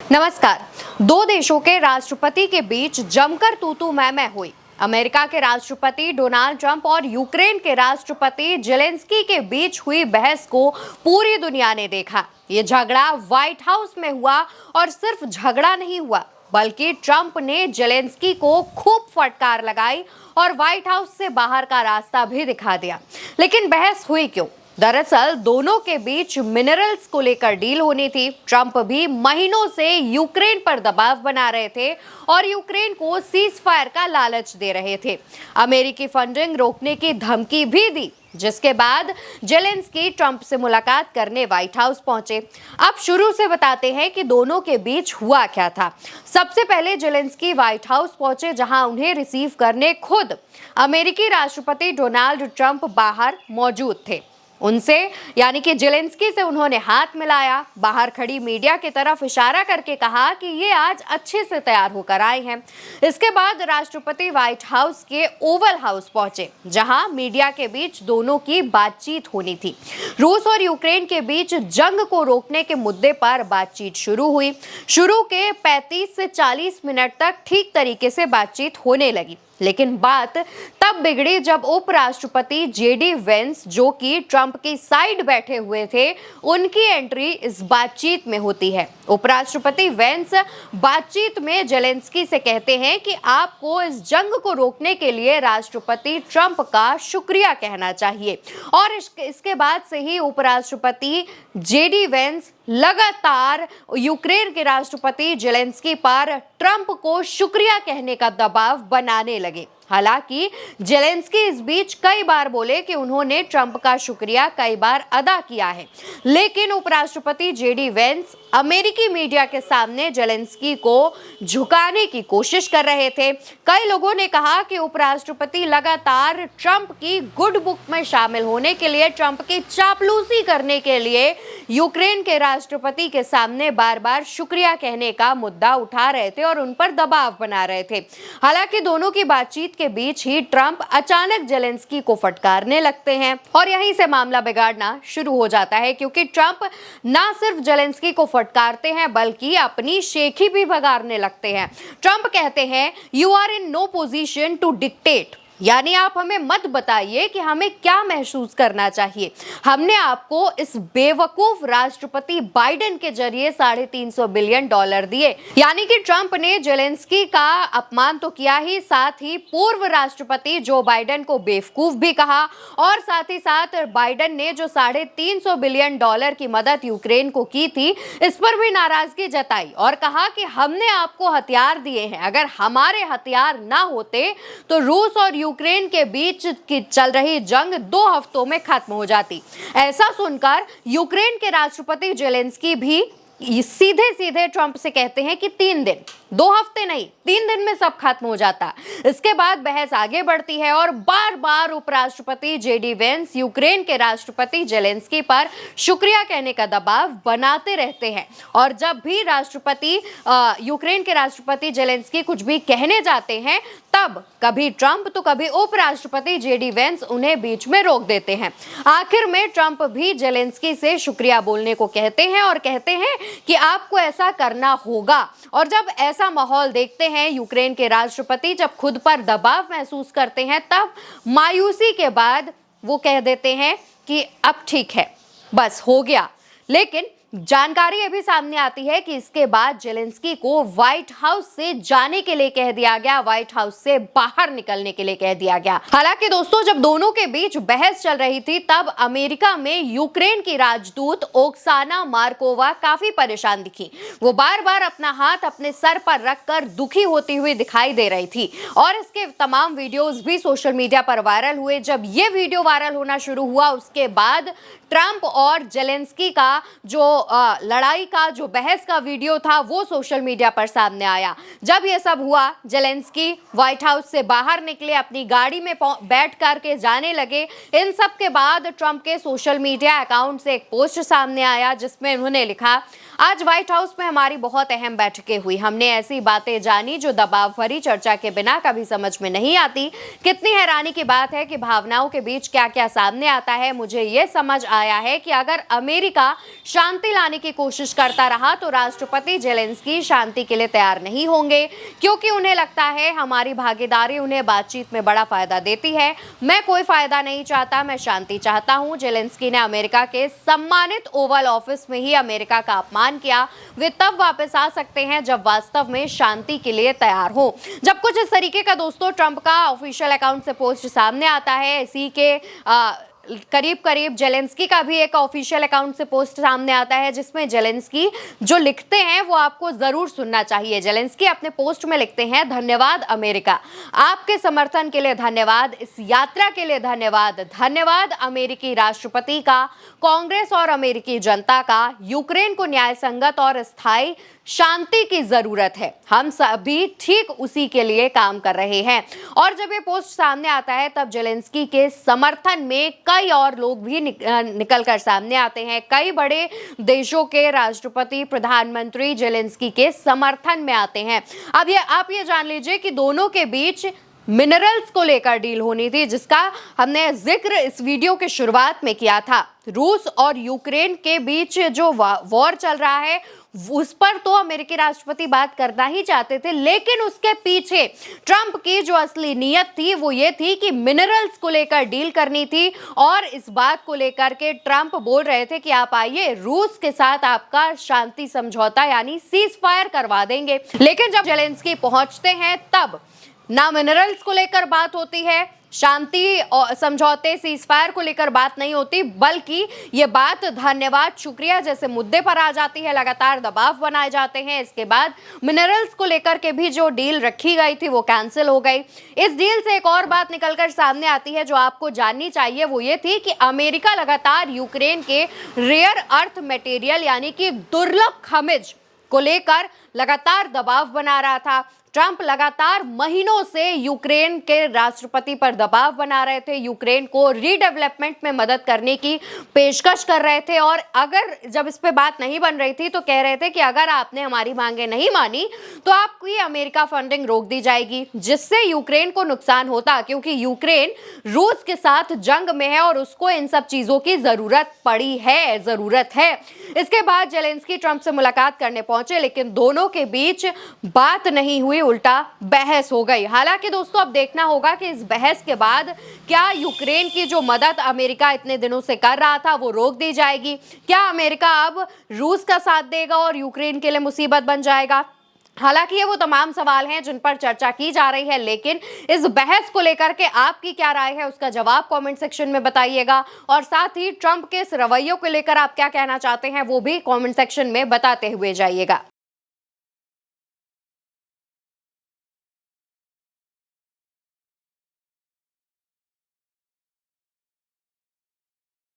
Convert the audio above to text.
नमस्कार। दो देशों के राष्ट्रपति के बीच जमकर तू मैं हुई। अमेरिका के राष्ट्रपति डोनाल्ड ट्रंप और यूक्रेन के राष्ट्रपति जेलेंस्की के बीच हुई बहस को पूरी दुनिया ने देखा। ये झगड़ा व्हाइट हाउस में हुआ और सिर्फ झगड़ा नहीं हुआ, बल्कि ट्रंप ने जेलेंस्की को खूब फटकार लगाई और व्हाइट हाउस से बाहर का रास्ता भी दिखा दिया। लेकिन बहस हुई क्यों? दरअसल दोनों के बीच मिनरल्स को लेकर डील होनी थी। ट्रंप भी महीनों से यूक्रेन पर दबाव बना रहे थे और यूक्रेन को सीज फायर का लालच दे रहे थे। अमेरिकी फंडिंग रोकने की धमकी भी दी, जिसके बाद जेलेंस्की ट्रंप से मुलाकात करने व्हाइट हाउस पहुंचे। अब शुरू से बताते हैं कि दोनों के बीच हुआ क्या था। सबसे पहले जेलेंस्की व्हाइट हाउस पहुंचे, जहां उन्हें रिसीव करने खुद अमेरिकी राष्ट्रपति डोनाल्ड ट्रंप बाहर मौजूद थे। उनसे यानी कि जेलेंस्की से उन्होंने हाथ मिलाया, बाहर खड़ी मीडिया की तरफ इशारा करके कहा कि ये आज अच्छे से तैयार होकर आए हैं। इसके बाद राष्ट्रपति व्हाइट हाउस के ओवल हाउस पहुंचे, जहां मीडिया के बीच दोनों की बातचीत होनी थी। रूस और यूक्रेन के बीच जंग को रोकने के मुद्दे पर बातचीत शुरू हुई। शुरू के 35 से 40 मिनट तक ठीक तरीके से बातचीत होने लगी, लेकिन बात तब बिगड़ी जब उपराष्ट्रपति जेडी वेंस, जो कि ट्रंप की साइड बैठे हुए थे, उनकी एंट्री इस बातचीत में होती है। उपराष्ट्रपति वेंस बातचीत में जेलेंस्की से कहते हैं कि आपको इस जंग को रोकने के लिए राष्ट्रपति ट्रंप का शुक्रिया कहना चाहिए। और इसके बाद से ही उपराष्ट्रपति जेडी वेंस लगातार यूक्रेन के राष्ट्रपति जेलेंस्की पर ट्रंप को शुक्रिया कहने का दबाव बनाने लगे। हालांकि जेलेंस्की इस बीच कई बार बोले कि उन्होंने ट्रंप का शुक्रिया कई बार अदा किया है, लेकिन उपराष्ट्रपति जेडी वेंस अमेरिकी मीडिया के सामने जेलेंस्की को झुकाने की कोशिश कर रहे थे। कई लोगों ने कहा कि उपराष्ट्रपति लगातार ट्रंप की गुड बुक में शामिल होने के लिए, ट्रंप की चापलूसी करने के लिए यूक्रेन के राष्ट्रपति के सामने बार बार शुक्रिया कहने का मुद्दा उठा रहे थे और उन पर दबाव बना रहे थे। हालांकि दोनों की बातचीत के बीच ही ट्रंप अचानक जेलेंस्की को फटकारने लगते हैं और यहीं से मामला बिगाड़ना शुरू हो जाता है, क्योंकि ट्रंप ना सिर्फ जेलेंस्की को फटकारते हैं बल्कि अपनी शेखी भी भगाड़ने लगते हैं। ट्रंप कहते हैं, you are in no position to dictate, यानी आप हमें मत बताइए कि हमें क्या महसूस करना चाहिए। हमने आपको इस बेवकूफ राष्ट्रपति बाइडेन के जरिए $350 बिलियन दिए। यानी कि ट्रंप ने जेलेंस्की का अपमान तो किया ही, साथ ही पूर्व राष्ट्रपति जो बाइडेन को बेवकूफ भी कहा और साथ ही साथ बाइडेन ने जो $350 बिलियन की मदद यूक्रेन को की थी, इस पर भी नाराजगी जताई और कहा कि हमने आपको हथियार दिए हैं, अगर हमारे हथियार ना होते तो रूस और यूक्रेन के बीच की चल रही जंग 2 हफ्तों में खत्म हो जाती। ऐसा सुनकर यूक्रेन के राष्ट्रपति जेलेंस्की भी सीधे सीधे ट्रंप से कहते हैं कि 3 दिन, 2 हफ्ते नहीं, 3 दिन में सब खत्म हो जाता। इसके बाद बहस आगे बढ़ती है और बार बार उपराष्ट्रपति जेडी वेंस यूक्रेन के राष्ट्रपति जेलेंस्की पर शुक्रिया कहने का दबाव बनाते रहते हैं। और जब भी यूक्रेन के राष्ट्रपति जेलेंस्की कुछ भी कहने जाते हैं, तब कभी ट्रंप तो कभी उपराष्ट्रपति जेडी वेंस उन्हें बीच में रोक देते हैं। आखिर में ट्रंप भी जेलेंस्की से शुक्रिया बोलने को कहते हैं और कहते हैं कि आपको ऐसा करना होगा। और जब ऐसा माहौल देखते हैं, यूक्रेन के राष्ट्रपति जब खुद पर दबाव महसूस करते हैं, तब मायूसी के बाद वो कह देते हैं कि अब ठीक है, बस हो गया। लेकिन जानकारी ये भी सामने आती है कि इसके बाद जेलेंस्की को व्हाइट हाउस से जाने के लिए कह दिया गया, व्हाइट हाउस से बाहर निकलने के लिए कह दिया गया। हालांकि दोस्तों, जब दोनों के बीच बहस चल रही थी, तब अमेरिका में यूक्रेन की राजदूत ओक्साना मार्कोवा काफी परेशान दिखी। वो बार बार अपना हाथ अपने सर पर रखकर दुखी होती हुई दिखाई दे रही थी और इसके तमाम वीडियोज भी सोशल मीडिया पर वायरल हुए। जब ये वीडियो वायरल होना शुरू हुआ, उसके बाद ट्रंप और जेलेंस्की का जो लड़ाई का, जो बहस का वीडियो था, वो सोशल मीडिया पर सामने आया। जब ये सब हुआ, जेलेंस्की व्हाइट हाउस से बाहर निकले, अपनी गाड़ी में बैठ करके जाने लगे। इन सब के बाद ट्रंप के सोशल मीडिया अकाउंट से एक पोस्ट सामने आया, जिसमें उन्होंने लिखा, आज व्हाइट हाउस में हमारी बहुत अहम बैठकें हुई। हमने ऐसी बातें जानी जो दबाव भरी चर्चा के बिना कभी समझ में नहीं आती। कितनी हैरानी की बात है कि भावनाओं के बीच क्या क्या सामने आता है। मुझे ये समझ आया है कि अगर अमेरिका शांति शांति लाने की कोशिश करता रहा तो राष्ट्रपति जेलेंस्की शांति के लिए तैयार नहीं होंगे, क्योंकि उन्हें लगता है हमारी भागीदारी उन्हें बातचीत में बड़ा फायदा देती है। मैं कोई फायदा नहीं चाहता, मैं शांति चाहता हूं। जेलेंस्की ने अमेरिका के सम्मानित ओवल ऑफिस में ही अमेरिका का अपमान किया। वे तब वापस आ सकते हैं जब वास्तव में शांति के लिए तैयार हो। जब कुछ इस तरीके का दोस्तों ट्रंप का ऑफिशियल अकाउंट से पोस्ट सामने आता है, इसी के करीब करीब जेलेंस्की का भी एक ऑफिशियल अकाउंट से पोस्ट सामने आता है, जिसमें जेलेंस्की जो लिखते हैं वो आपको जरूर सुनना चाहिए। जेलेंस्की अपने पोस्ट में लिखते हैं, धन्यवाद अमेरिका, आपके समर्थन के लिए धन्यवाद, इस यात्रा के लिए धन्यवाद, धन्यवाद अमेरिकी राष्ट्रपति का, कांग्रेस और अमेरिकी जनता का। यूक्रेन को न्याय संगत और स्थायी शांति की जरूरत है, हम सभी ठीक उसी के लिए काम कर रहे हैं। और जब ये पोस्ट सामने आता है तब जेलेंस्की के समर्थन में कई और लोग भी निकल कर सामने आते हैं। कई बड़े देशों के राष्ट्रपति, प्रधानमंत्री जेलेंस्की के समर्थन में आते हैं। अब आप ये जान लीजिए कि दोनों के बीच मिनरल्स को लेकर डील होनी थी, जिसका हमने जिक्र इस वीडियो के शुरुआत में किया था। रूस और यूक्रेन के बीच जो वॉर चल रहा है उस पर तो अमेरिकी राष्ट्रपति बात करना ही चाहते थे, लेकिन उसके पीछे ट्रंप की जो असली नीयत थी वो ये थी कि मिनरल्स को लेकर डील करनी थी। और इस बात को लेकर के ट्रंप बोल रहे थे कि आप आइए, रूस के साथ आपका शांति समझौता यानी सीज फायर करवा देंगे। लेकिन जब जेलेंस्की पहुंचते हैं तब ना मिनरल्स को लेकर बात होती है, शांति और समझौते सीजफायर को लेकर बात नहीं होती, बल्कि ये बात धन्यवाद, शुक्रिया जैसे मुद्दे पर आ जाती है। लगातार दबाव बनाए जाते हैं। इसके बाद मिनरल्स को लेकर के भी जो डील रखी गई थी वो कैंसिल हो गई। इस डील से एक और बात निकलकर सामने आती है जो आपको जाननी चाहिए, वो ये थी कि अमेरिका लगातार यूक्रेन के रेयर अर्थ मटेरियल यानी कि दुर्लभ खनिज को लेकर लगातार दबाव बना रहा था। ट्रंप लगातार महीनों से यूक्रेन के राष्ट्रपति पर दबाव बना रहे थे, यूक्रेन को रीडेवलपमेंट में मदद करने की पेशकश कर रहे थे। और अगर जब इस पे बात नहीं बन रही थी तो कह रहे थे कि अगर आपने हमारी मांगे नहीं मानी तो आपकी अमेरिका फंडिंग रोक दी जाएगी, जिससे यूक्रेन को नुकसान होता, क्योंकि यूक्रेन रूस के साथ जंग में है और उसको इन सब चीजों की जरूरत है। इसके बाद जेलेंस्की ट्रंप से मुलाकात करने पहुंचे, लेकिन दोनों के बीच बात नहीं हुई, उल्टा बहस हो गई। हालांकि दोस्तों अब देखना होगा कि इस बहस के बाद क्या यूक्रेन की जो मदद अमेरिका इतने दिनों से कर रहा था वो रोक दी जाएगी, क्या अमेरिका अब रूस का साथ देगा और यूक्रेन के लिए मुसीबत बन जाएगा। हालांकि ये वो तमाम सवाल हैं जिन पर चर्चा की जा रही है, लेकिन इस बहस को लेकर के आपकी क्या राय है उसका जवाब कमेंट सेक्शन में बताइएगा। और साथ ही ट्रंप के इस रवैये को लेकर आप क्या कहना चाहते हैं वो भी कमेंट सेक्शन में बताते हुए जाइएगा।